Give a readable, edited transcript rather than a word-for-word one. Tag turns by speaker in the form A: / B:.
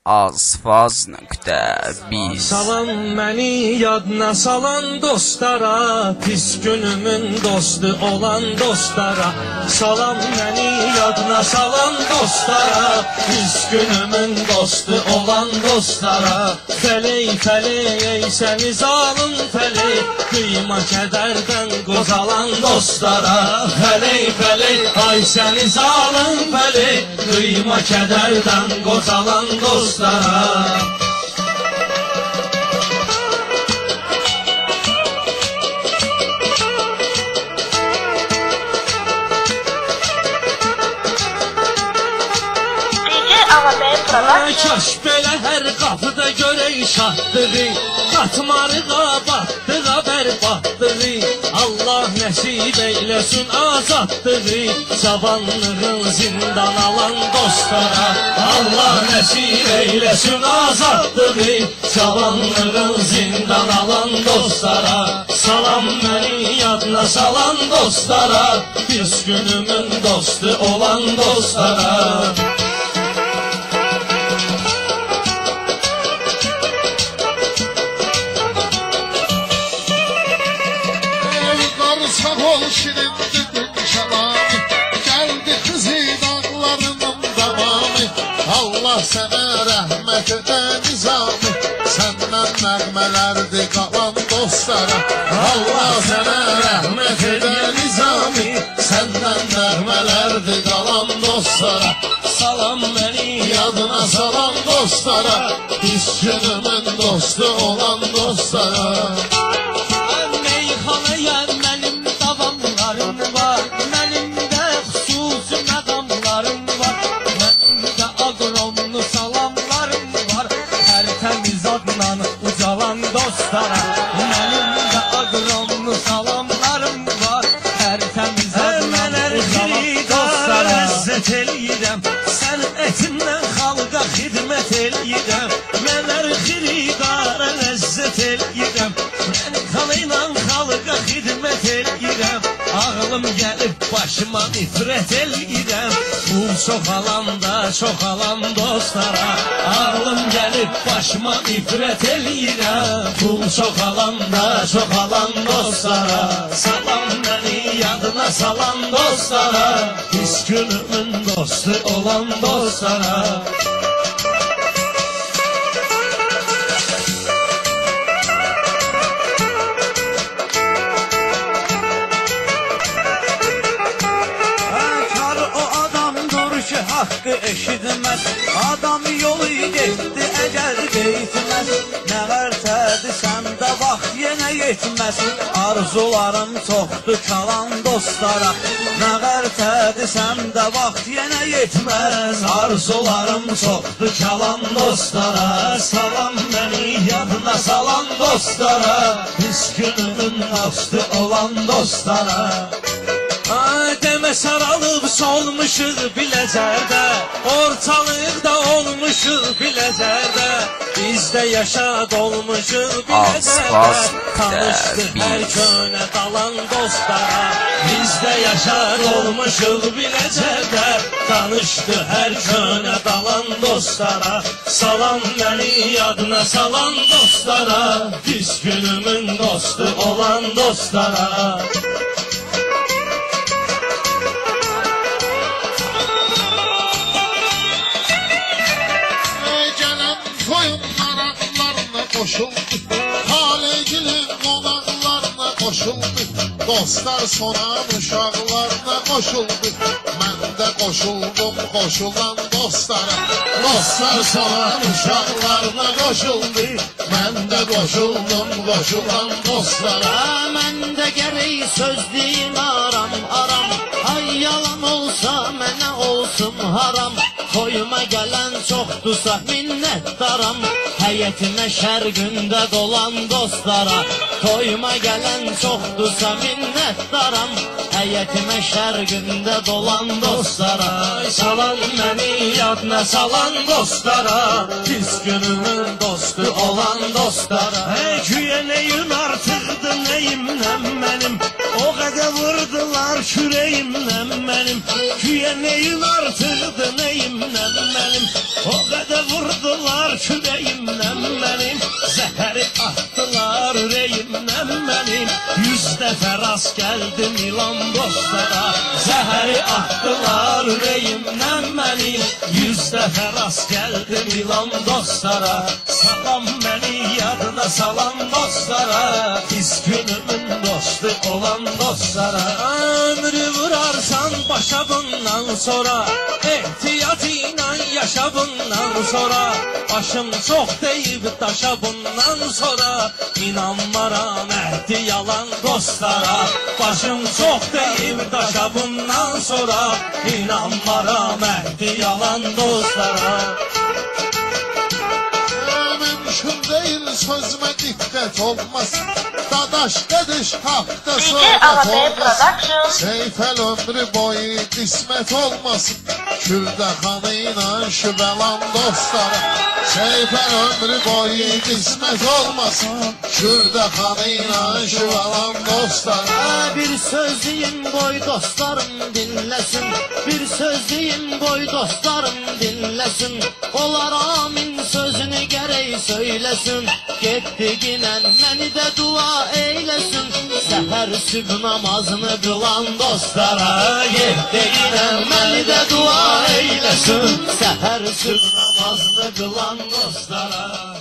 A: azfaz.biz.
B: Salam məni yadına salan dostlara, pis günümün dostu olan dostlara. Salam məni yadına salan dostlara, pis günümün dostu olan dostlara. Fəley fəley ey səni zalım fəley, qıyma kədərdən qozalan dostlara. Fəley fəley ay səni zalım fəley, qıyma kədərdən qozalan dostlara. Kaş belə hər qapıda görək şahdığı, qatmarığa batdığa bərbatdığı. Allah nəsib eyləsin azadlığı, cavanlığın zindan alan dostlara. Allah nəsib eyləsin azadlığı, cavanlığın zindan alan dostlara. Salam məni yadına salan dostlara, pis günümün dostu olan dostlara.
C: Şirin düdün şalanı, geldi kızı dağlarının davamı. Allah sana rahmet ede nizamı, senden nəğmələrdi qalan dostlara. Allah sana rahmet ede nizamı, senden nəğmələrdi qalan dostlara. Salam məni yadına salan dostlara, pis günümün dostu olan dostlara. Meyxanaya mənim davamlarım var, mənim də xüsusi məqamlarım var, mənim də aqromlu salamlarım var, hər təmiz adnan ucalan dostlara. Mənim də aqromlu salamlarım var, hər təmiz adnan ucalan dostlara. Ləzzət eləyirəm, sən ətimdən xalqa xidmət eləyirəm, mənər xiridara ləzzət eləyirəm, mən kanıyla xalqa xidmət eləyirəm. Ağlım gəlib başıma nifrət eləyirəm, pul çoxalanda çoxalan dostlara. Ağlım gəlib başıma nifrət eləyirəm, pul çoxalanda çoxalan dostlara. Salam məni yadına salan dostlara, pis günümün dostu olan dostlara. Hakkı eşitmez, adam yolu getdi əgər deyitməz. Nə vərsədisən də vaxt yenə yetməz, arzularım çoxdur kalan dostlara. Nə vərsədisən də vaxt yenə yetməz, arzularım çoxdur kalan dostlara. Salam məni yadına salan dostlara, pis günümün dostu olan dostlara. Demə saralıb solmuşuq biləcərdə, ortalıqda olmuşuq biləcərdə. Biz də yaşad olmuşuq biləcərdə, tanışdı hər könə dalan dostlara. Biz də yaşad olmuşuq biləcərdə, tanışdı hər könə dalan dostlara. Salam məni yadına salan dostlara, pis günümün dostu olan dostlara. Koşuldu, Halegilin qonaqlarına qoşuldu, dostlar sonan uşaqlarına qoşuldu. Mən də qoşuldum qoşulan dostlara, dostlar sonan uşaqlarına qoşuldu. Mən də qoşuldum qoşulan dostlara. Mən də gərək söz deyim aram aram, ay yalan olsa mənə olsun haram. Toyuma gələn çoxdursa minnətdaram, həyətimə şər gündə dolan dostlara. Toyuma gələn çoxdursa minnətdaram, həyətimə şər gündə dolan dostlara. Salam məni yadına salan dostlara, pis günümün dostu olan dostlara. Güyə neyim artıqdır neyimlə mənim, o qədər vurdular kürəyimlə mənim. Güyə neyim artıqdır neyimlə mənim, o qədər vurdular
B: vurdular kürəyimdən mənim, zəhəri atdılar ürəyimdən mənim. 100 dəfə rast gəldim ilan dostlara, zəhəri atdılar ürəyimdən mənim. 100 dəfə rast gəldim ilan dostlara, salam məni yadına salan dostlara, biz günümün dostu olan dostlara. Ömrü vurarsan başa bundan sonra, ehtiyat ilə yaşa bundan sonra. Başım çox deyib daşa bundan sonra, inanmaram əhdi yalan dostlara. Başım çox deyib daşa bundan sonra, inanmaram əhdi yalan dostlara.
C: Mümkün değil sözüme dikkat olmasın, dadaş dedik hakta
A: DJ
C: sohbet
A: Ağabey
C: olmasın.
A: Production.
C: Seyfel ömrü boyu kısmet olmasın, Kürdə xanıyla şübhelan dostlara. Seyfel ömrü boyu kısmet olmasın, Kürdə xanıyla şübhelan dostlara.
B: Bir söz deyin boy dostlarım dinlesin, bir söz deyin boy dostlarım dinlesin. Onlar amin sözünü gerek söylesin, getdiğinə məni də dua eylesin. Seher sübh namazını kılan dostlara, getdiğinə məni də dua eylesin. Seher sübh namazını kılan dostlara.